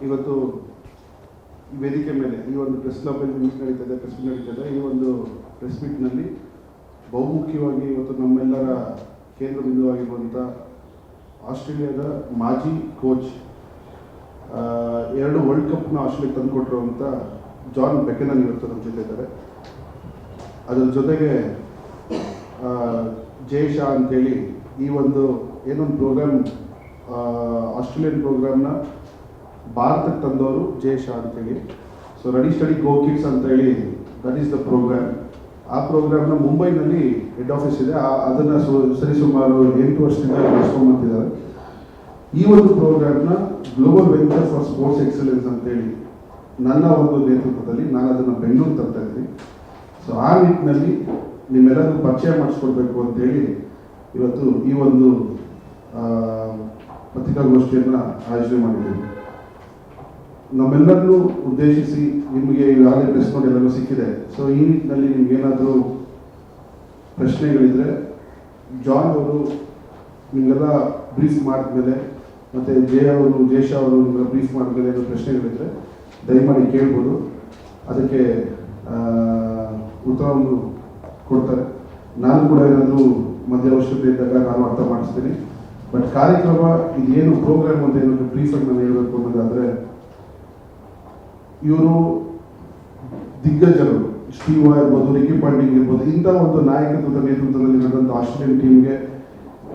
ಇವತ್ತು ಈ ವೇದಿಕೆ ಮೇಲೆ ಈ ಒಂದು ಪ್ರೆಸ್ ಕ್ಲಬ್ಬಲ್ಲಿ ಮೀಟ್ ನಡೀತದೆ, ಪ್ರೆಸ್ ಮೀಟ್ ನಡೀತದೆ. ಈ ಒಂದು ಪ್ರೆಸ್ ಮೀಟ್ನಲ್ಲಿ ಬಹುಮುಖ್ಯವಾಗಿ ಇವತ್ತು ನಮ್ಮೆಲ್ಲರ ಕೇಂದ್ರ ಬಿಂದುವಾಗಿರುವಂಥ ಆಸ್ಟ್ರೇಲಿಯಾದ ಮಾಜಿ ಕೋಚ್, 2 ವರ್ಲ್ಡ್ ಕಪ್ನ ಆಸ್ಟ್ರೇಲಿಯಾಗೆ ತಂದುಕೊಟ್ಟಿರುವಂಥ ಜಾನ್ ಬೆಕೆನನ್ ಇವತ್ತು ನಮ್ಮ ಜೊತೆ ಇದ್ದಾರೆ. ಅದರ ಜೊತೆಗೆ ಜೈ ಶಾ ಅಂತೇಳಿ ಈ ಒಂದು ಏನೊಂದು ಪ್ರೋಗ್ರಾಮ್, ಆಸ್ಟ್ರೇಲಿಯನ್ ಪ್ರೋಗ್ರಾಮ್ನ ಭಾರತಕ್ಕೆ ತಂದವರು ಜೈ ಶಾ ಅಂತೇಳಿ. ಸೊ ರೆಡಿ ಸ್ಟಡಿ ಗೋ ಕಿಡ್ಸ್ ಅಂತೇಳಿ ದಟ್ ಈಸ್ ದ ಪ್ರೋಗ್ರಾಮ್. ಆ ಪ್ರೋಗ್ರಾಮ್ನ ಮುಂಬೈನಲ್ಲಿ ಹೆಡ್ ಆಫೀಸ್ ಇದೆ. ಅದನ್ನು ಸರಿಸುಮಾರು 8 ವರ್ಷದಿಂದ ನಡೆಸ್ಕೊಂಡ್ಬಂದಿದ್ದಾರೆ. ಈ ಒಂದು ಪ್ರೋಗ್ರಾಮ್ನ global venture for sports excellence ಅಂತೇಳಿ ನನ್ನ ಒಂದು ನೇತೃತ್ವದಲ್ಲಿ ನಾನು ಅದನ್ನು ಬೆಂಗಳೂರು ತರ್ತಾ ಇದ್ದೀನಿ. ಸೊ ಆ ನಿಟ್ಟಿನಲ್ಲಿ ನಿಮ್ಮೆಲ್ಲರಿಗೂ ಪರಿಚಯ ಮಾಡಿಸ್ಕೊಡ್ಬೇಕು ಅಂತೇಳಿ ಇವತ್ತು ಈ ಒಂದು ಪತ್ರಿಕಾಗೋಷ್ಠಿಯನ್ನು ಆಯೋಜನೆ ಮಾಡಿದ್ದೀವಿ. ನಮ್ಮೆಲ್ಲರನ್ನೂ ಉದ್ದೇಶಿಸಿ ನಿಮಗೆ ಈಗಾಗಲೇ ಪ್ರೆಸ್ ನೋಟ್ ಎಲ್ಲರೂ ಸಿಕ್ಕಿದೆ. ಸೊ ಈ ನಿಟ್ಟಿನಲ್ಲಿ ನಿಮ್ಗೇನಾದರೂ ಪ್ರಶ್ನೆಗಳಿದ್ರೆ ಜಾನ್ ಅವರು ನಿಮಗೆಲ್ಲ ಬ್ರೀಫ್ ಮಾಡಿದ್ಮೇಲೆ, ಮತ್ತು ಜೈ ಶಾ ಅವರು ನಿಮ್ಗೆಲ್ಲ ಬ್ರೀಫ್ ಮಾಡಿದ್ಮೇಲೆ ಏನೋ ಪ್ರಶ್ನೆಗಳಿದ್ರೆ ದಯಮಾಡಿ ಕೇಳ್ಬೋದು. ಅದಕ್ಕೆ ಉತ್ತರವನ್ನು ಕೊಡ್ತಾರೆ. ನಾನು ಕೂಡ ಏನಾದರೂ ಮಧ್ಯವಶ್ಯಕತೆ ಇದ್ದಾಗ ನಾನು ಅರ್ಥ ಮಾಡಿಸ್ತೀನಿ. ಬಟ್ ಕಾರ್ಯಕ್ರಮ ಇದೇನು ಪ್ರೋಗ್ರಾಮ್ ಅಂತ ಏನಾದರೂ ಬ್ರೀಫಾಗಿ ನಾನು ಹೇಳಬೇಕು ಅನ್ನೋದಾದರೆ, ಇವರು ದಿಗ್ಗಜರು, ಸ್ಟೀವ್ ಇರ್ಬೋದು, ರಿಕಿ ಪಾಂಟಿಂಗ್ ಇರ್ಬೋದು, ಇಂಥ ಒಂದು ನಾಯಕತ್ವದ ನೇತೃತ್ವದಲ್ಲಿ ನಡೆದಂಥ ಆಸ್ಟ್ರೇಲಿಯನ್ ಟೀಮ್ಗೆ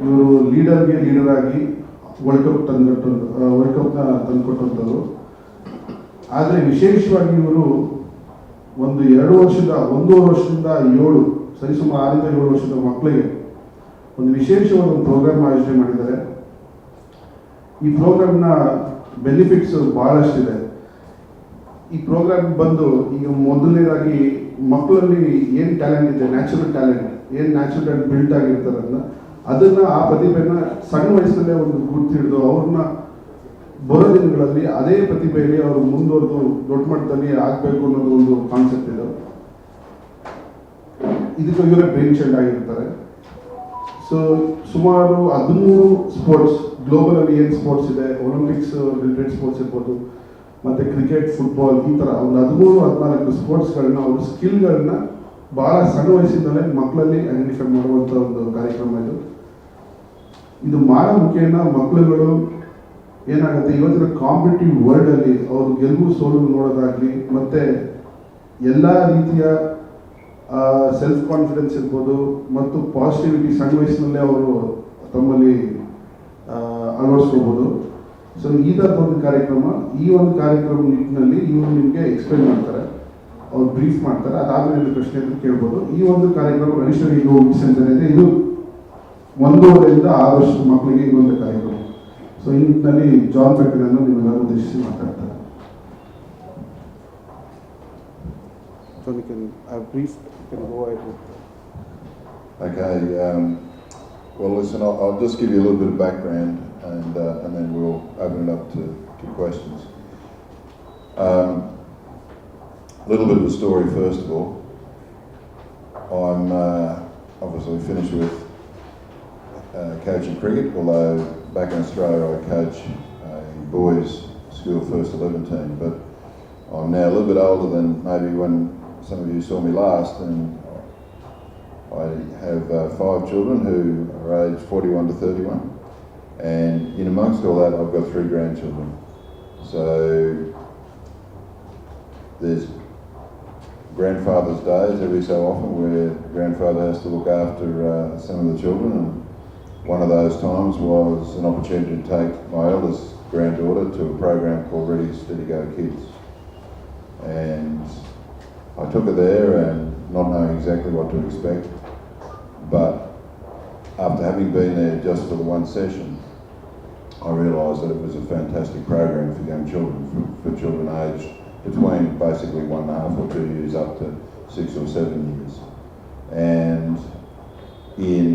ಇವರು ಲೀಡರ್ ಆಗಿ ವರ್ಲ್ಡ್ ಕಪ್ನ ತಂದುಕೊಟ್ಟಂಥವ್ರು. ಆದರೆ ವಿಶೇಷವಾಗಿ ಇವರು ಒಂದು 1.5 ವರ್ಷದಿಂದ 7 ಸರಿಸುಮಾರು 6 7 ವರ್ಷದ ಮಕ್ಕಳಿಗೆ ಒಂದು ವಿಶೇಷವಾದ ಒಂದು ಪ್ರೋಗ್ರಾಮ್ ಆಯೋಜನೆ ಮಾಡಿದ್ದಾರೆ. ಈ ಪ್ರೋಗ್ರಾಮ್ನ ಬೆನಿಫಿಟ್ಸ್ ಭಾಳಷ್ಟಿದೆ. ಈ ಪ್ರೋಗ್ರಾಮ್ ಬಂದು ಈಗ ಮೊದಲನೇದಾಗಿ ಮಕ್ಕಳಲ್ಲಿ ಏನು ಟ್ಯಾಲೆಂಟ್ ಇದೆ, ನ್ಯಾಚುರಲ್ ಟ್ಯಾಲೆಂಟ್ ಬಿಲ್ಟ್ ಆಗಿರ್ತಾರಲ್ಲ, ಅದನ್ನು ಆ ಪ್ರತಿಭೆನ ಸಣ್ಣ ವಯಸ್ಸಲ್ಲೇ ಒಂದು ಗುರ್ತಿಡಿದು ಅವ್ರನ್ನ ಬರೋ ದಿನಗಳಲ್ಲಿ ಅದೇ ಪ್ರತಿಭೆಯಲ್ಲಿ ಅವರು ಮುಂದುವರೆದು ದೊಡ್ಡ ಮಟ್ಟದಲ್ಲಿ ಆಗಬೇಕು ಅನ್ನೋದು ಒಂದು ಕಾನ್ಸೆಪ್ಟ್ ಇದೆ. ಇದಕ್ಕೆ ಇವರೇ ಬ್ರೈನ್ ಚೈಲ್ಡ್ ಆಗಿರ್ತಾರೆ. ಸೊ ಸುಮಾರು 13 ಸ್ಪೋರ್ಟ್ಸ್, ಗ್ಲೋಬಲಲ್ಲಿ ಏನು ಸ್ಪೋರ್ಟ್ಸ್ ಇದೆ, ಒಲಿಂಪಿಕ್ಸ್ ರಿಲೇಟೆಡ್ ಸ್ಪೋರ್ಟ್ಸ್ ಇರ್ಬೋದು, ಮತ್ತು ಕ್ರಿಕೆಟ್, ಫುಟ್ಬಾಲ್, ಈ ಥರ ಒಂದು 13-14 ಸ್ಪೋರ್ಟ್ಸ್ಗಳನ್ನ, ಅವ್ರ ಸ್ಕಿಲ್ಗಳನ್ನ ಭಾಳ ಸಣ್ಣ ವಯಸ್ಸಿನಲ್ಲೇ ಮಕ್ಕಳಲ್ಲಿ ಐಡೆಂಟಿಫೈ ಮಾಡುವಂಥ ಒಂದು ಕಾರ್ಯಕ್ರಮ ಇದು ಮಾಡೋ ಮುಖೇನ ಮಕ್ಕಳುಗಳು ಏನಾಗುತ್ತೆ, ಇವತ್ತಿನ ಕಾಂಪಿಟೇಟಿವ್ ವರ್ಲ್ಡಲ್ಲಿ ಅವರು ಗೆಲುವು ಸೋಲು ನೋಡೋದಾಗಲಿ, ಮತ್ತು ಎಲ್ಲ ರೀತಿಯ ಸೆಲ್ಫ್ ಕಾನ್ಫಿಡೆನ್ಸ್ ಇರ್ಬೋದು ಮತ್ತು ಪಾಸಿಟಿವಿಟಿ ಸಣ್ಣ ವಯಸ್ಸಿನಲ್ಲೇ ಅವರು ತಮ್ಮಲ್ಲಿ ಅಳವಡಿಸ್ಕೋಬೋದು. ಸೊ ಈ ಥರದ ಒಂದು ಕಾರ್ಯಕ್ರಮ, ಈ ಒಂದು ಕಾರ್ಯಕ್ರಮ ನಿಟ್ಟಿನಲ್ಲಿ ಇವರು ನಿಮಗೆ ಎಕ್ಸ್ಪ್ಲೈನ್ ಮಾಡ್ತಾರೆ, ಅವ್ರು ಬ್ರೀಫ್ ಮಾಡ್ತಾರೆ. ಅದಾದಮೇಲೆ ಪ್ರಶ್ನೆ ಅಂತ ಕೇಳ್ಬೋದು. ಈ ಒಂದು ಕಾರ್ಯಕ್ರಮ ಗಣಿಷ್ಠ ಸೆಂಟರ್ ಇದೆ. ಇದು 1.5 6 ವರ್ಷದ ಮಕ್ಕಳಿಗೆ ಇದೊಂದು ಕಾರ್ಯಕ್ರಮ. ಸೊ ಈ ನಿಟ್ಟಿನಲ್ಲಿ ಜಾನ್ ಬೆಕೆನನ್ನು ನಿಮ್ಮೆಲ್ಲರೂ ಉದ್ದೇಶಿಸಿ ಮಾತಾಡ್ತಾರೆ. So we can brief, you can go ahead with that. Okay, well listen, I'll just give you a little bit of background and then we'll open it up to questions. A little bit of a story first of all. I'm obviously finished with coaching cricket, although back in Australia I coach a boys school first 11 team, but I'm now a little bit older than maybe when some of you saw me last, and I have 5 children who are aged 41 to 31, and in amongst all that I've got 3 grandchildren. So there's grandfather's days every so often where grandfather has to look after some of the children, and one of those times was an opportunity to take my eldest granddaughter to a program called Ready Steady Go Kids, and I took her there and not knowing exactly what to expect, but after having been there just for the one session, I realised that it was a fantastic program for young children, for children aged between basically 1.5 or 2 years up to 6 or 7 years. And in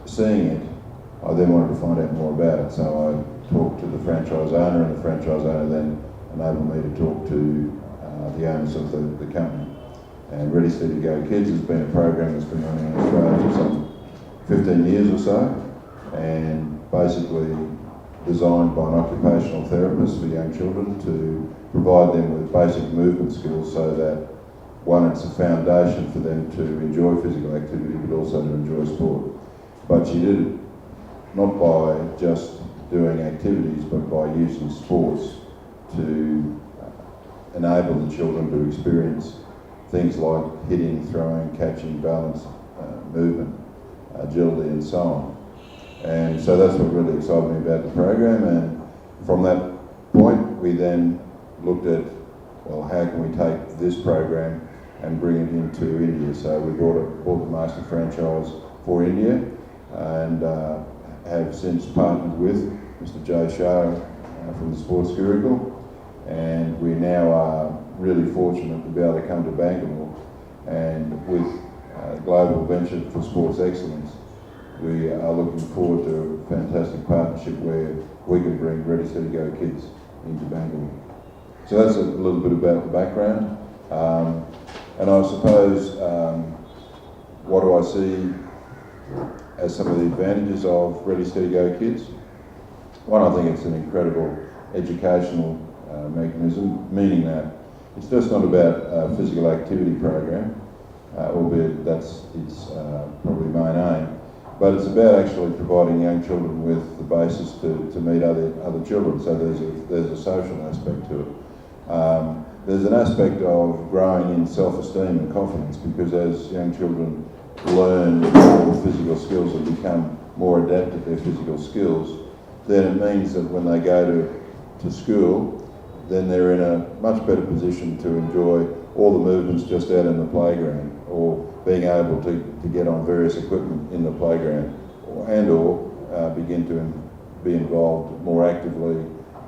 seeing it, I then wanted to find out more about it. So I talked to the franchise owner, and the franchise owner then enabled me to talk to the owners of the company. And Ready Steady Go Kids has been a program that's been running in Australia for some 15 years or so, and basically designed by an occupational therapist for young children to provide them with basic movement skills so that, one, it's a foundation for them to enjoy physical activity but also to enjoy sport. But she did it not by just doing activities but by using sports to enable the children to experience things like hitting, throwing, catching, balance, movement, agility and so on. And so that's what really excited me about the program, and from that point we then looked at, well, how can we take this program and bring it into India. So we bought the master franchise for India and have since partnered with Mr. Joe Shah from the Sports Curricle, and we now are really fortunate to be able to come to Bengaluru, and with Global Venture for Sports Excellence, we are looking forward to a fantastic partnership where we can bring Ready Steady Go kids into Bengaluru. So that's a little bit about the background. And I suppose, what do I see as some of the advantages of Ready Steady Go kids? One, I think it's an incredible educational mechanism, meaning that it's just not about a physical activity program, albeit that's its probably main aim, but it's about actually providing young children with the basis to meet other children. So there's a social aspect to it. There's an aspect of growing in self-esteem and confidence, because as young children learn more physical skills and become more adept at their physical skills, then it means that when they go to school, then they're in a much better position to enjoy all the movements just out in the playground, or being able to get on various equipment in the playground, or begin to be involved more actively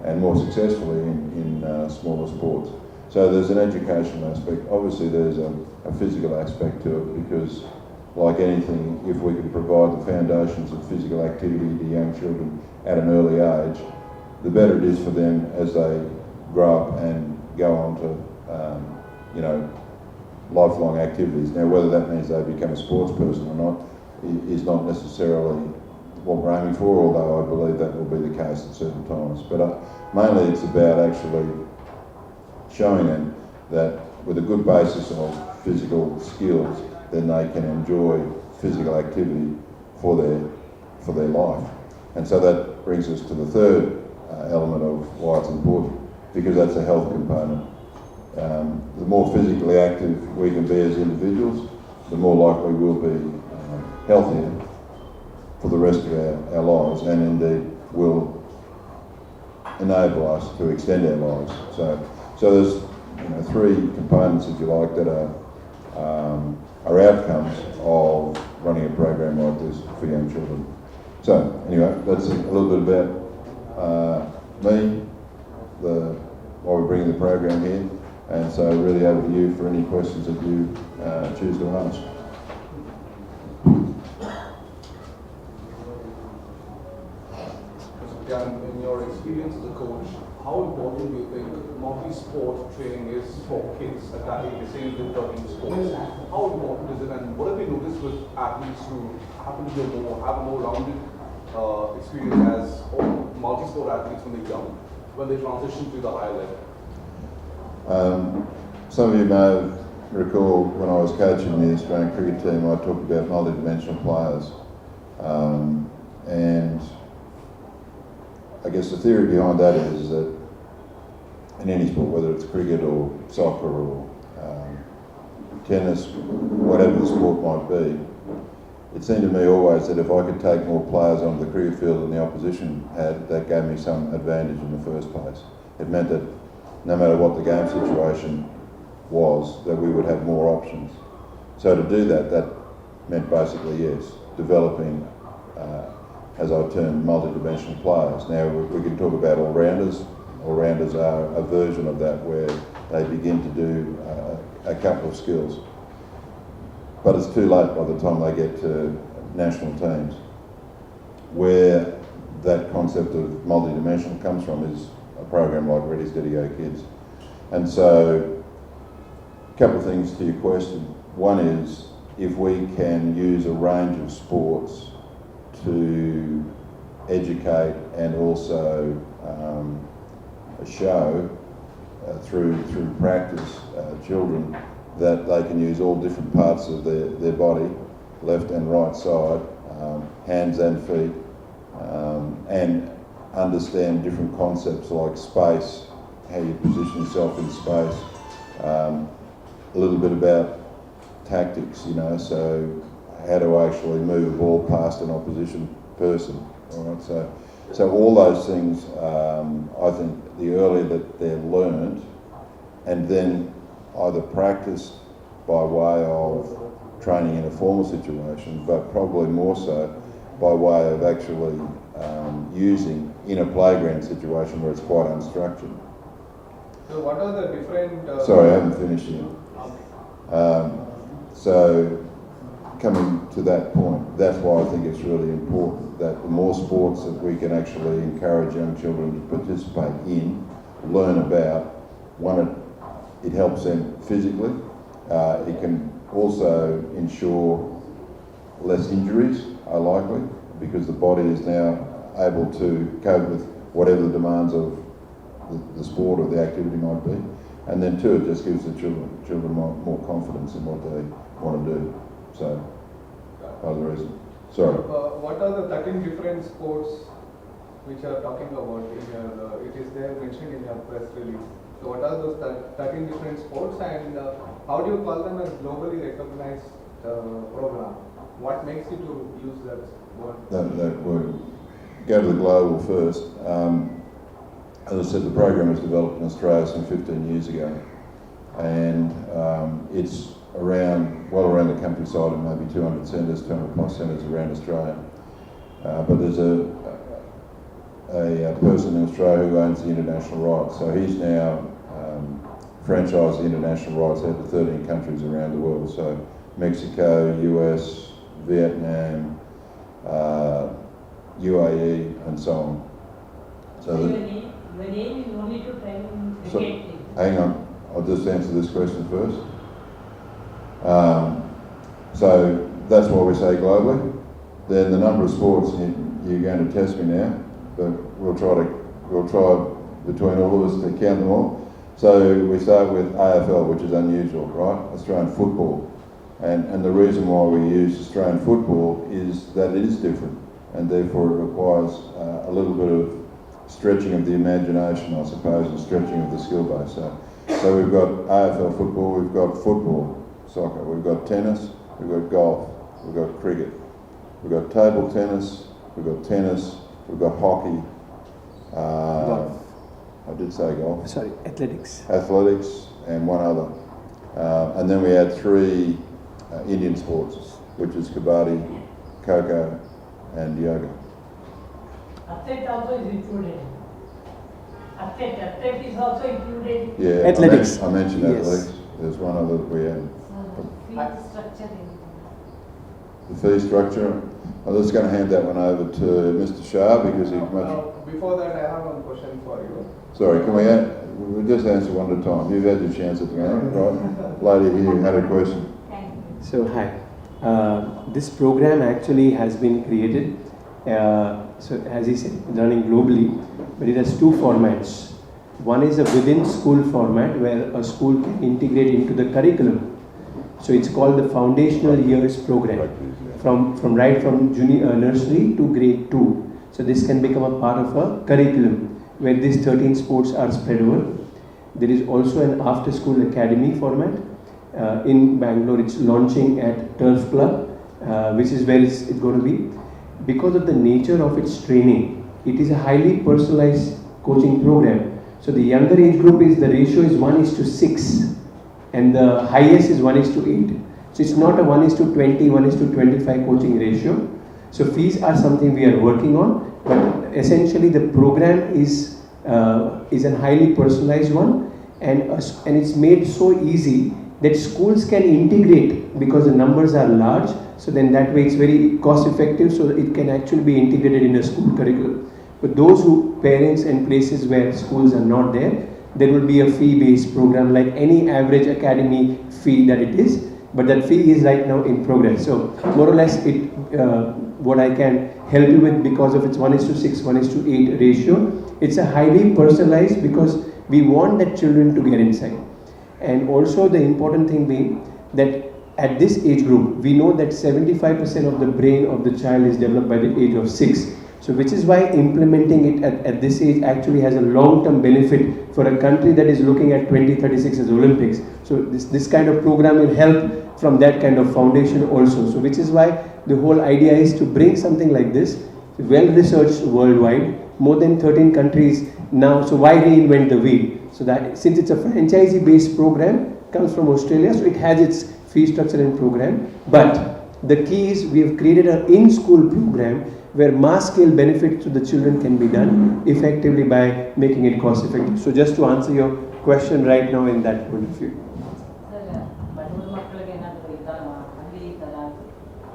and more successfully in smaller sports. So there's an educational aspect. Obviously there's a physical aspect to it, because like anything, if we can provide the foundations of physical activity to young children at an early age, the better it is for them as they grow up and go on to lifelong activities. Now, whether that means they become a sports person or not is not necessarily what we're aiming for, although I believe that will be the case at certain times. But mainly it's about actually showing them that with a good basis of physical skills, then they can enjoy physical activity for their life. And so that brings us to the third element of why it's important, because that's a health component. The more physically active we can be as individuals, the more likely we'll be healthier for the rest of our lives, and indeed will enable us to extend our lives. So there's three components, if you like, that are outcomes of running a program like this for young children. So anyway, that's a little bit about me, why we're bringing the program here, and so really over to you for any questions that you choose to ask. Jan, in your experience as a coach, how important do you think multi-sport training is for kids attacking the same different sports? How important is it, and what have you noticed with athletes who happen to have a more rounded experience as multi-sport athletes when they're young, when they transition to the higher level? Some of you may recall when I was coaching the Australian cricket team, I talked about multi-dimensional players, and I guess the theory behind that is that in any sport, whether it's cricket or soccer or tennis, whatever the sport might be, it seemed to me always that if I could take more players onto the cricket field than the opposition had, that gave me some advantage in the first place. It meant that no matter what the game situation was, that we would have more options. So to do that, that meant basically, yes, developing, as I termed, multi-dimensional players. Now, we can talk about all-rounders. All-rounders are a version of that where they begin to do a couple of skills. But it's too late by the time they get to national teams. Where that concept of multi-dimensional comes from is a program like Ready Steady Go Kids. And so, a couple of things to your question. One is, if we can use a range of sports to educate and also show through practice children that they can use all different parts of their body, left and right side, hands and feet, and understand different concepts like space, how you position yourself in space, a little bit about tactics, you know, so how to actually move a ball past an opposition person, all right, so all those things, I think the earlier that they're learned and then either practiced by way of training in a formal situation, but probably more so by way of actually using in a playground situation where it's quite unstructured. So what are the different... Sorry, I haven't finished yet. So coming to that point, that's why I think it's really important that the more sports that we can actually encourage young children to participate in, learn about, one, it helps them physically, it can also ensure less injuries are likely because the body is now able to cope with whatever the demands of the sport or the activity might be. And then two, it just gives the children more confidence in what they want to do. So, part of the reason. Sorry. What are the 13 different sports which are talking about in your, it is there mentioned in your press release. So what are those 13 different sports and how do you call them as globally recognized program? What makes you to use that word? That word. Go to the global first. As I said, the program was developed in Australia some 15 years ago, and it's well around the countryside in maybe 200 centres, 200 plus centres around Australia. But there's a person in Australia who owns the international rights, so he's now franchised the international rights out to 13 countries around the world. So Mexico, US, Vietnam, UAE, and so on. So your name is only to try and educate things. Hang on, I'll just answer this question first. So that's why we say globally. Then the number of sports, you're going to test me now, but we'll try between all of us to count them all. So we start with AFL, which is unusual, right? Australian football. And the reason why we use Australian football is that it is different, and therefore it requires a little bit of stretching of the imagination, I suppose, and stretching of the skill base. So we've got AFL football, we've got football, soccer, we've got tennis, we've got golf, we've got cricket, we've got table tennis, we've got hockey. Golf. I did say golf. Sorry, athletics. Athletics and one other. And then we had three Indian sports, which is kabaddi, kho-kho, and yoga. Athlete also is included. Athlete is also included. Yeah, Athletics. I mentioned Yes. athletics. There's one other that we had. Fee structure. The fee structure. I'm just going to hand that one over to Mr. Shah because he's much. Before that, I have one question for you. Sorry, can we'll just answer one at a time. You've had your chance at the moment, right? Lady here had a question. Thank you. So hi, this program actually has been created. So as he said, running globally, but it has two formats. One is a within school format where a school can integrate into the curriculum. So it's called the Foundational Years Program, from junior nursery to grade 2. So this can become a part of a curriculum where these 13 sports are spread over. There is also an after-school academy format. In Bangalore, it's launching at Turf Club, which is where it's going to be. Because of the nature of its training, it is a highly personalized coaching program. So the younger age group the ratio is 1:6, and the highest is 1:8. So it's not a 1:20, 1:25 coaching ratio. So fees are something we are working on, but essentially the program is a highly personalized one, and it's made so easy that schools can integrate because the numbers are large. So then that way it's very cost effective, so it can actually be integrated in a school curriculum. But those parents and places where schools are not there will be a fee-based program like any average academy fee that it is. But that fee is right now in progress. So more or less what I can help you with because of its 1:6, 1:8 ratio. It's a highly personalized because we want that children to get inside. And also the important thing being that at this age group, we know that 75% of the brain of the child is developed by the age of 6. So which is why implementing it at this age actually has a long-term benefit for a country that is looking at 2036 as Olympics. So this kind of program will help from that kind of foundation also. So which is why the whole idea is to bring something like this, well researched worldwide, more than 13 countries now. So why reinvent the wheel? So that since it's a franchisee based program, comes from Australia, so it has its fee structure and program. But the key is we have created an in-school program where mass scale benefits to the children can be done effectively by making it cost effective. So just to answer your question right now in that point of view. Sir, ಬಡವ್ರ ಮಕ್ಕಳಿಗೆ ಏನಾದರೂ ಇದ್ದಾರ ಅಲ್ಲಿ ಈ ಥರ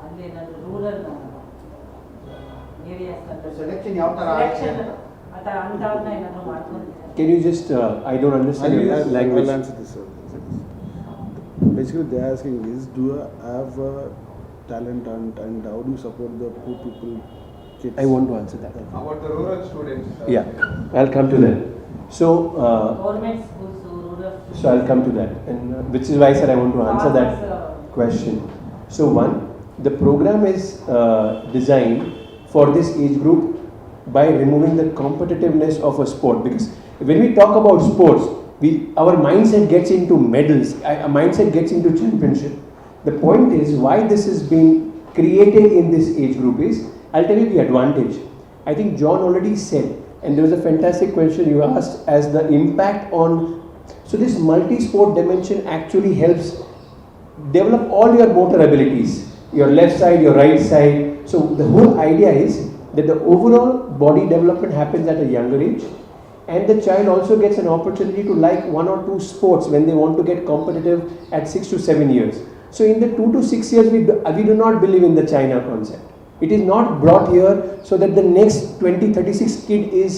ಅಲ್ಲಿ ಏನಾದರೂ rural areas selection ಯಾವ ಥರ ಸೆಲೆಕ್ಷನ್ ಅಂಥವ್ರನ್ನ ಏನಾದರೂ ಮಾಡ್ಕೊಂಡಿದ್ದಾರೆ? Can you just, I don't understand your language. I'll answer this, sir. Basically, they're asking is, do you have talent and how do you support the poor people kids? I want to answer that. About the rural students. Yeah, I'll come to that. So, government schools rural so I'll come to that, and which is why I said I want to answer that question. So one, the program is designed for this age group by removing the competitiveness of a sport, because when we talk about sports, our mindset gets into medals, our mindset gets into championship. The point is why this is being created in this age group is, I'll tell you the advantage. I think John already said, and there was a fantastic question you asked as the impact on. So this multi-sport dimension actually helps develop all your motor abilities, your left side, your right side. So the whole idea is that the overall body development happens at a younger age, and the child also gets an opportunity to like one or two sports when they want to get competitive at 6 to 7 years. So in the 2 to 6 years, we do not believe in the China concept. It is not brought here so that the next 2036 kid is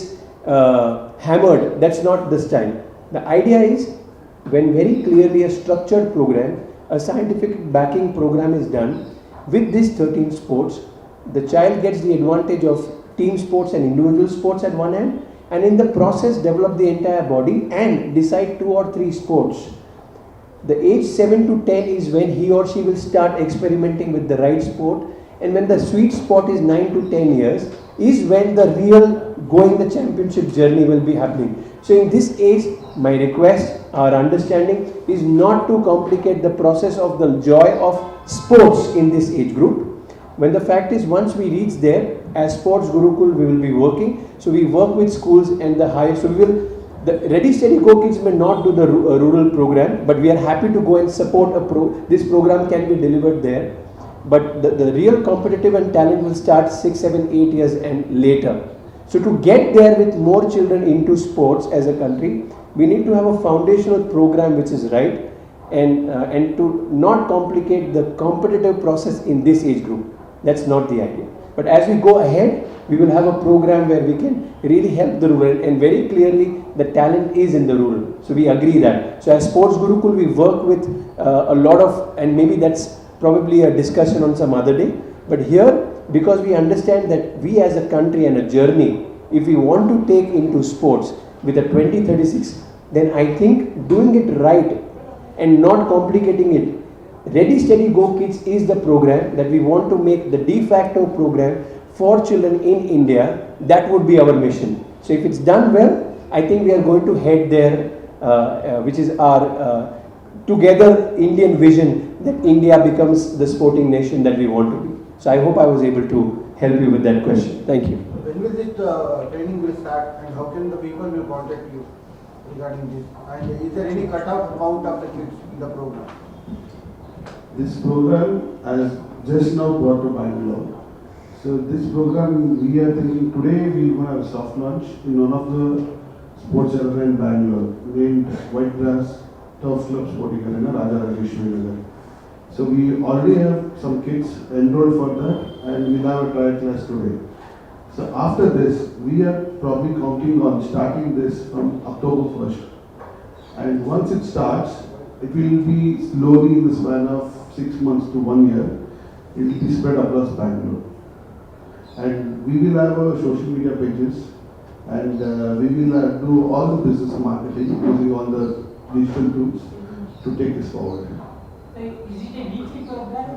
hammered. That's not the style. The idea is when very clearly a structured program, a scientific backing program is done with these 13 sports, the child gets the advantage of team sports and individual sports at one end, and in the process develop the entire body and decide 2 or 3 sports. The age 7 to 10 is when he or she will start experimenting with the right sport, and when the sweet spot is 9 to 10 years is when the real going the championship journey will be happening. So in this age, my request, our understanding is not to complicate the process of the joy of sports in this age group. When the fact is, once we reach there, as Sports Gurukul, we will be working. So we work with schools and the higher. So we will, the Ready Steady Go Kids may not do the rural program, but we are happy to go and support this program can be delivered there. But the real competitive and talent will start 6, 7, 8 years and later. So to get there with more children into sports as a country, we need to have a foundational program which is right, and to not complicate the competitive process in this age group. That's not the idea. But as we go ahead, we will have a program where we can really help the rural, and very clearly the talent is in the rural. So we agree that. So as Sports Gurukul, we work with a lot of, and maybe that's probably a discussion on some other day. But here, because we understand that we as a country and a journey, if we want to take into sports with a 2036, then I think doing it right and not complicating it, Ready Steady Go Kids is the program that we want to make the de facto program for children in India. That would be our mission. So if it's done well, I think we are going to head there, which is our together Indian vision that India becomes the sporting nation that we want to be. So I hope I was able to help you with that question. Thank you. When will this training will start, and how can the people will contact you regarding this? And is there any cut-off amount of the kids in the program? This program has just now brought to Bangalore. So this program, we are thinking today we are going to have a soft launch in one of the sports center in Bangalore named White Grass Turf Club Sporting Arena, Raja Rajeshwari Nagar. So we already have some kids enrolled for that, and we'll have a trial class today. So after this, we are probably counting on starting this from October 1st. And once it starts, it will be slowly in the span of 6 months to 1 year. It will be spread across Bangalore. and we will have social media pages, and we will do all the business marketing using all the digital tools to take this forward. So is it a weekly program?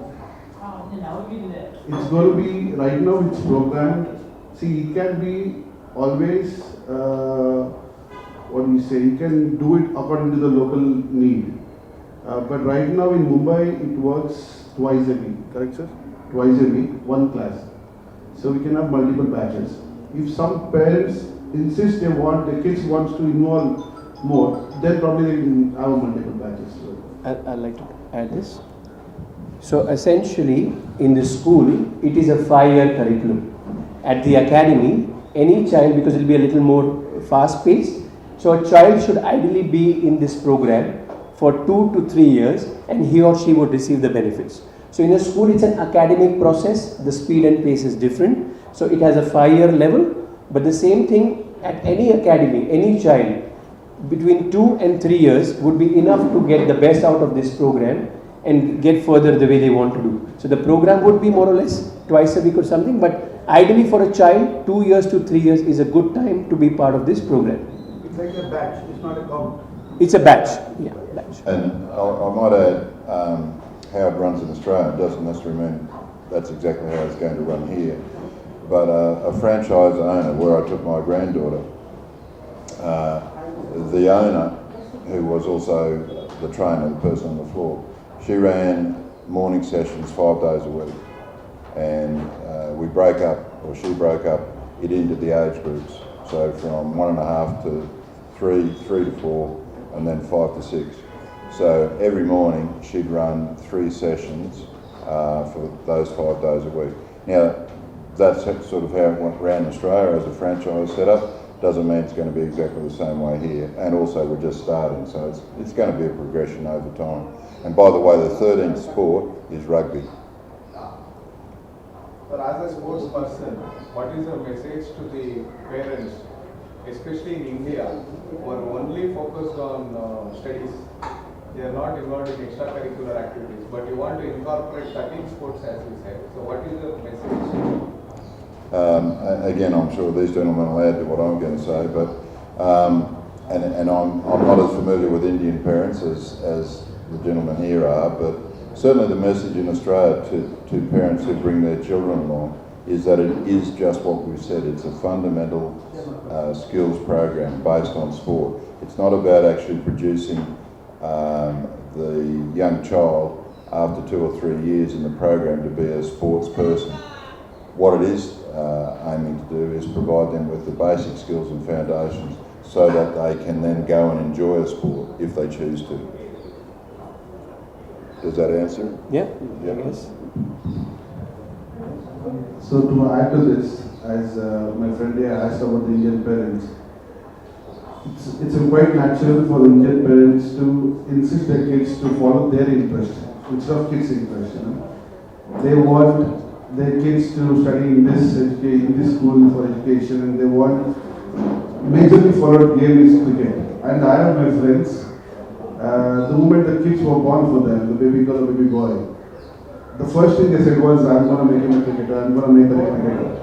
Now will It's going to be, right now it's programmed, see it can be always, what do you say, you can do it according to the local need. But right now in Mumbai it works twice a week, correct sir? Twice a week, one class. So we can have multiple batches. If some parents insist the kids wants to involve more, then probably they can have multiple batches. I'd like to add this. So essentially, in the school, it is a 5-year curriculum. At the academy, any child, because it will be a little more fast-paced, so a child should ideally be in this program for 2 to 3 years, and he or she would receive the benefits. So in a school, it's an academic process. The speed and pace is different. So it has a 5-year level, but the same thing at any academy, any child between 2 and 3 years would be enough to get the best out of this program and get further the way they want to do. So the program would be more or less twice a week or something, but ideally for a child, 2 years to 3 years is a good time to be part of this program. It's like a batch, it's not a count. It's a batch, yeah, batch. And I might add, how it runs in Australia doesn't necessarily mean that's exactly how it's going to run here. But a franchise owner, where I took my granddaughter, the owner, who was also the trainer, the person on the floor, she ran morning sessions 5 days a week, and we broke up, or she broke up it into the age groups. So from 1.5 to 3, 3 to 4, and then 5 to 6. So every morning she'd run 3 sessions for those 5 days a week. Now that's sort of how it went around Australia as a franchise setup. Doesn't mean it's going to be exactly the same way here, and also we're just starting, so it's going to be a progression over time. And by the way, the 13th sport is rugby. But as a sports person, what is your message to the parents, especially in India, who are only focused on studies? They are not involved in extracurricular activities, but you want to incorporate 13 sports as you said. So what is your message? Again, I'm sure these gentlemen will add to what I'm going to say, but and I'm not as familiar with Indian parents as the gentlemen here are, but certainly the message in Australia to parents who bring their children along is that it is just what we've said. It's a fundamental skills program based on sport. It's not about actually producing the young child after 2 or 3 years in the program to be a sports person. What it is aiming to do is provide them with the basic skills and foundations so that they can then go and enjoy a sport if they choose to. Does that answer? Yeah, Yeah. yes. So to add to this, as my friend here asked about the Indian parents, it's quite natural for the Indian parents to insist their kids to follow their interest instead of kids' interest. They want their kids to study in this school for education, and they want majorly followed game is cricket. And I have my friends. The moment the kids were born for them, the baby girl or baby boy, the first thing they said was, I'm going to make him a cricketer, I'm going to make her a cricketer.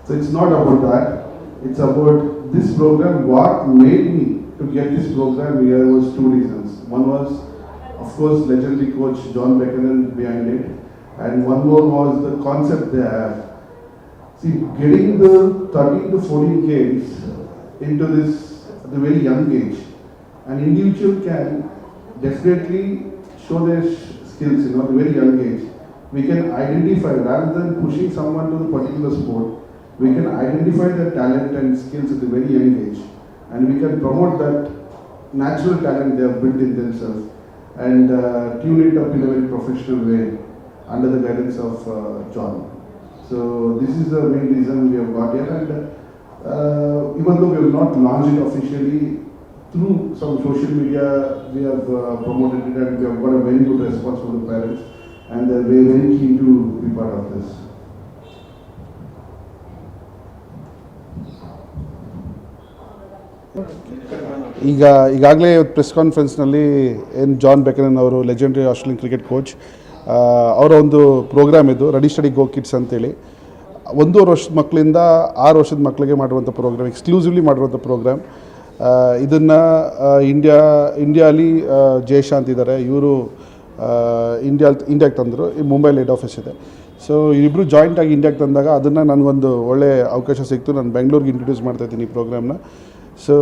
So it's not about that, it's about this program. What made me to get this program here was 2 reasons. One was, of course, legendary coach John Buchanan behind it, and one more was the concept they have. See, getting the 13 to 14 games into this at a very young age, an individual can definitely show their skills, at a very young age. We can identify, rather than pushing someone to the particular sport, we can identify their talent and skills at a very young age, and we can promote that natural talent they have built in themselves and tune it up in a very professional way under the guidance of John. So this is the main reason we have got here, and even though we have not launched it officially, through some social media we have promoted it, and we have got a very good response from the parents, and they are very, very keen to be part of this. ಈಗಾಗಲೇ press ಕಾನ್ಫರೆನ್ಸ್ನಲ್ಲಿ ಏನು John ಬೆಕನನ್ ಅವರು legendary Australian cricket coach ಅವರ ಒಂದು program ಇದು ready study ಗೋ kids ಅಂತೇಳಿ. 1.5 ವರ್ಷದ ಮಕ್ಕಳಿಂದ 6 ವರ್ಷದ ಮಕ್ಕಳಿಗೆ ಮಾಡಿರುವಂಥ ಪ್ರೋಗ್ರಾಮ್, ಎಕ್ಸ್ಕ್ಲೂಸಿವ್ಲಿ ಮಾಡಿರುವಂಥ ಪ್ರೋಗ್ರಾಮ್. ಇದನ್ನು ಇಂಡಿಯಾಲಿ ಜಯಶಾಂತ್ ಇದ್ದಾರೆ, ಇವರು ಇಂಡಿಯಾಗೆ ತಂದರು, ಈ ಮುಂಬೈಲಿ ಹೆಡ್ ಆಫೀಸ್ ಇದೆ. ಸೊ ಇಬ್ಬರು ಜಾಯಿಂಟಾಗಿ ಇಂಡಿಯಾಗೆ ತಂದಾಗ ಅದನ್ನು ನನಗೊಂದು ಒಳ್ಳೆಯ ಅವಕಾಶ ಸಿಕ್ತು. ನಾನು ಬೆಂಗಳೂರಿಗೆ ಇಂಟ್ರೊಡ್ಯೂಸ್ ಮಾಡ್ತಾಯಿದ್ದೀನಿ ಈ ಪ್ರೋಗ್ರಾಮ್ನ. ಸೊ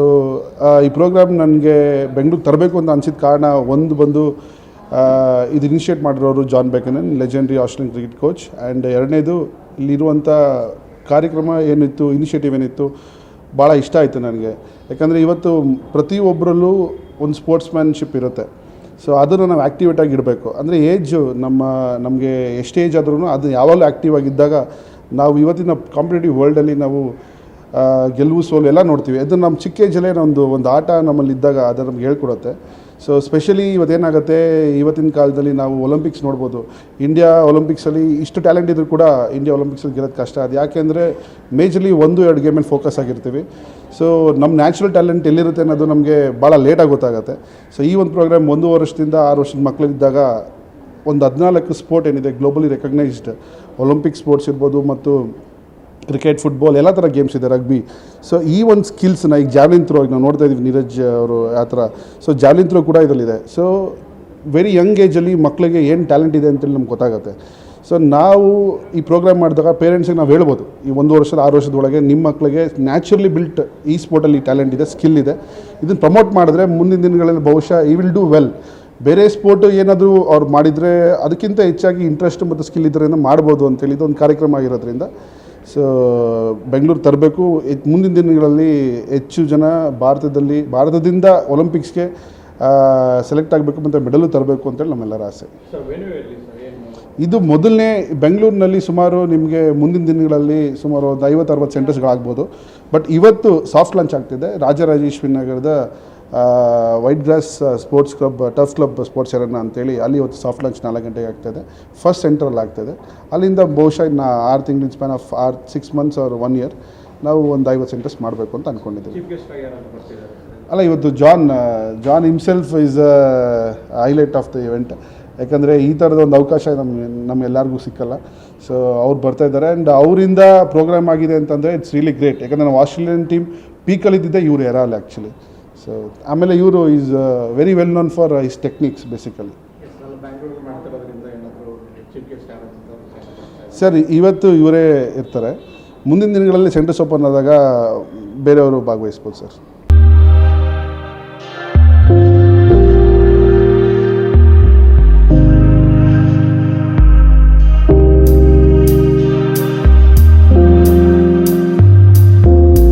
ಈ ಪ್ರೋಗ್ರಾಮ್ ನನಗೆ ಬೆಂಗಳೂರಿಗೆ ತರಬೇಕು ಅಂತ ಅನಿಸಿದ ಕಾರಣ ಬಂದು ಇದು ಇನಿಷಿಯೇಟ್ ಮಾಡಿರೋರು John Buchanan, legendary Australian cricket coach. And ಎರಡನೇದು ಇಲ್ಲಿರುವಂಥ ಕಾರ್ಯಕ್ರಮ ಏನಿತ್ತು, ಇನಿಷಿಯೇಟಿವ್ ಏನಿತ್ತು, ಭಾಳ ಇಷ್ಟ ಆಯಿತು ನನಗೆ. ಯಾಕಂದರೆ ಇವತ್ತು ಪ್ರತಿಯೊಬ್ಬರಲ್ಲೂ ಒಂದು ಸ್ಪೋರ್ಟ್ಸ್ಮ್ಯಾನ್ಶಿಪ್ ಇರುತ್ತೆ. ಸೊ ಅದನ್ನು ನಾವು ಆ್ಯಕ್ಟಿವೇಟಾಗಿ ಇಡಬೇಕು. ಅಂದರೆ ಏಜು ನಮಗೆ ಎಷ್ಟು ಏಜ್ ಆದ್ರೂ ಅದು ಯಾವಾಗಲೂ ಆ್ಯಕ್ಟಿವ್ ಆಗಿದ್ದಾಗ ನಾವು ಇವತ್ತಿನ ಕಾಂಪಿಟೇಟಿವ್ ವರ್ಲ್ಡಲ್ಲಿ ನಾವು ಗೆಲುವು ಸೋಲು ಎಲ್ಲ ನೋಡ್ತೀವಿ. ಅದು ನಮ್ಮ ಚಿಕ್ಕ ಏಜಲ್ಲೇ ಒಂದು ಆಟ ನಮ್ಮಲ್ಲಿ ಇದ್ದಾಗ ಅದು ನಮ್ಗೆ ಹೇಳ್ಕೊಡುತ್ತೆ. ಸೊ ಸ್ಪೆಷಲಿ ಇವತ್ತೇನಾಗುತ್ತೆ, ಇವತ್ತಿನ ಕಾಲದಲ್ಲಿ ನಾವು ಒಲಿಂಪಿಕ್ಸ್ ನೋಡ್ಬೋದು. ಇಂಡಿಯಾ ಒಲಿಂಪಿಕ್ಸಲ್ಲಿ ಇಷ್ಟು ಟ್ಯಾಲೆಂಟ್ ಇದ್ದರೂ ಕೂಡ ಇಂಡಿಯಾ ಒಲಿಂಪಿಕ್ಸಲ್ಲಿ ಗೆಲ್ಲೋದು ಕಷ್ಟ. ಅದು ಯಾಕೆಂದರೆ ಮೇಜರ್ಲಿ 1-2 ಗೇಮಲ್ಲಿ ಫೋಕಸ್ ಆಗಿರ್ತೀವಿ. ಸೊ ನಮ್ಮ ನ್ಯಾಚುರಲ್ ಟ್ಯಾಲೆಂಟ್ ಎಲ್ಲಿರುತ್ತೆ ಅನ್ನೋದು ನಮಗೆ ಭಾಳ ಲೇಟಾಗಿ ಗೊತ್ತಾಗುತ್ತೆ. ಸೊ ಈ ಒಂದು ಪ್ರೋಗ್ರಾಮ್ 1 ವರ್ಷದಿಂದ 6 ವರ್ಷದ ಮಕ್ಕಳಿದ್ದಾಗ ಒಂದು 14 ಸ್ಪೋರ್ಟ್ ಏನಿದೆ ಗ್ಲೋಬಲಿ ರೆಕಗ್ನೈಸ್ಡ್, ಒಲಿಂಪಿಕ್ ಸ್ಪೋರ್ಟ್ಸ್ ಇರ್ಬೋದು, ಮತ್ತು ಕ್ರಿಕೆಟ್, ಫುಟ್ಬಾಲ್ ಎಲ್ಲ ಥರ ಗೇಮ್ಸ್ ಇದೆ, ರಗ್ಬಿ. ಸೊ ಈ ಒಂದು ಸ್ಕಿಲ್ಸ್ನ ಈಗ ಜಾವ್ಲಿನ್ ಥ್ರೋ ನಾವು ನೋಡ್ತಾ ಇದ್ದೀವಿ, ನೀರಜ್ ಅವರು ಆ ಥರ. ಸೊ ಜಾವ್ಲಿನ್ ಥ್ರೋ ಕೂಡ ಇದರಲ್ಲಿದೆ. ಸೊ ವೆರಿ ಯಂಗ್ ಏಜಲ್ಲಿ ಮಕ್ಕಳಿಗೆ ಏನು ಟ್ಯಾಲೆಂಟ್ ಇದೆ ಅಂತೇಳಿ ನಮ್ಗೆ ಗೊತ್ತಾಗುತ್ತೆ. ಸೊ ನಾವು ಈ ಪ್ರೋಗ್ರಾಮ್ ಮಾಡಿದಾಗ ಪೇರೆಂಟ್ಸಿಗೆ ನಾವು ಹೇಳ್ಬೋದು, ಈ 1 ವರ್ಷದ 6 ವರ್ಷದೊಳಗೆ ನಿಮ್ಮ ಮಕ್ಕಳಿಗೆ ನ್ಯಾಚುರಲಿ ಬಿಲ್ಟ್ ಈ ಸ್ಪೋರ್ಟಲ್ಲಿ ಟ್ಯಾಲೆಂಟ್ ಇದೆ, ಸ್ಕಿಲ್ ಇದೆ, ಇದನ್ನು ಪ್ರಮೋಟ್ ಮಾಡಿದ್ರೆ ಮುಂದಿನ ದಿನಗಳಲ್ಲಿ ಬಹುಶಃ ಈ ವಿಲ್ ಡೂ ವೆಲ್. ಬೇರೆ ಸ್ಪೋರ್ಟು ಏನಾದರೂ ಅವ್ರು ಮಾಡಿದರೆ ಅದಕ್ಕಿಂತ ಹೆಚ್ಚಾಗಿ ಇಂಟ್ರೆಸ್ಟ್ ಮತ್ತು ಸ್ಕಿಲ್ ಇದರಿಂದ ಮಾಡ್ಬೋದು ಅಂತೇಳಿ ಇದೊಂದು ಕಾರ್ಯಕ್ರಮ ಆಗಿರೋದ್ರಿಂದ ಸೊ ಬೆಂಗಳೂರು ತರಬೇಕು. ಮುಂದಿನ ದಿನಗಳಲ್ಲಿ ಹೆಚ್ಚು ಜನ ಭಾರತದಿಂದ ಒಲಿಂಪಿಕ್ಸ್ಗೆ ಸೆಲೆಕ್ಟ್ ಆಗಬೇಕು ಮತ್ತು ಮೆಡಲು ತರಬೇಕು ಅಂತೇಳಿ ನಮ್ಮೆಲ್ಲರ ಆಸೆ. ಇದು ಮೊದಲನೇ ಬೆಂಗಳೂರಿನಲ್ಲಿ ಸುಮಾರು ನಿಮಗೆ ಮುಂದಿನ ದಿನಗಳಲ್ಲಿ ಸುಮಾರು ಒಂದು 50-60 ಸೆಂಟರ್ಸ್ಗಳಾಗ್ಬೋದು. ಬಟ್ ಇವತ್ತು ಸಾಫ್ಟ್ ಲಾಂಚ್ ಆಗ್ತಿದೆ ರಾಜರಾಜೇಶ್ವರಿ ನಗರದ white grass sports club, turf club sports arena ಅಂತೇಳಿ ಅಲ್ಲಿ ಇವತ್ತು ಸಾಫ್ಟ್ ಲಾಂಚ್ 4 ಗಂಟೆಗೆ ಆಗ್ತಾಯಿದೆ. ಫಸ್ಟ್ ಸೆಂಟ್ರಲ್ಲಿ ಆಗ್ತಾಯಿದೆ. ಅಲ್ಲಿಂದ ಬಹುಶಃ ಇನ್ನು 6 ತಿಂಗಳಿನ span of 6 months or 1 year ನಾವು ಒಂದು 50 ಸೆಂಟರ್ಸ್ ಮಾಡಬೇಕು ಅಂತ ಅಂದ್ಕೊಂಡಿದ್ದೀವಿ. ಅಲ್ಲ, ಇವತ್ತು John himself is highlight of the event. ಯಾಕಂದರೆ ಈ ಥರದ ಒಂದು ಅವಕಾಶ ನಮ್ಮೆಲ್ಲರಿಗೂ ಸಿಕ್ಕಲ್ಲ. ಸೊ ಅವ್ರು ಬರ್ತಾಯಿದ್ದಾರೆ ಆ್ಯಂಡ್ ಅವರಿಂದ ಪ್ರೋಗ್ರಾಮ್ ಆಗಿದೆ ಅಂತಂದರೆ ಇಟ್ಸ್ ರಿಯಲಿ ಗ್ರೇಟ್. ಯಾಕಂದರೆ ನಾವು ಆಸ್ಟ್ರೇಲಿಯನ್ ಟೀಮ್ ಪೀಕಲ್ಲಿದ್ದಿದ್ದೆ ಇವರು ಎರಾಲ್ ಆ್ಯಕ್ಚುಲಿ. ಸೊ ಆಮೇಲೆ ಇವರು is very well known for his techniques basically. Sir, ಇವತ್ತು ಇವರೇ ಇರ್ತಾರೆ. ಮುಂದಿನ ದಿನಗಳಲ್ಲಿ ಸೆಂಟರ್ಸ್ ಓಪನ್ ಆದಾಗ ಬೇರೆಯವರು ಭಾಗವಹಿಸ್ಬೋದು ಸರ್.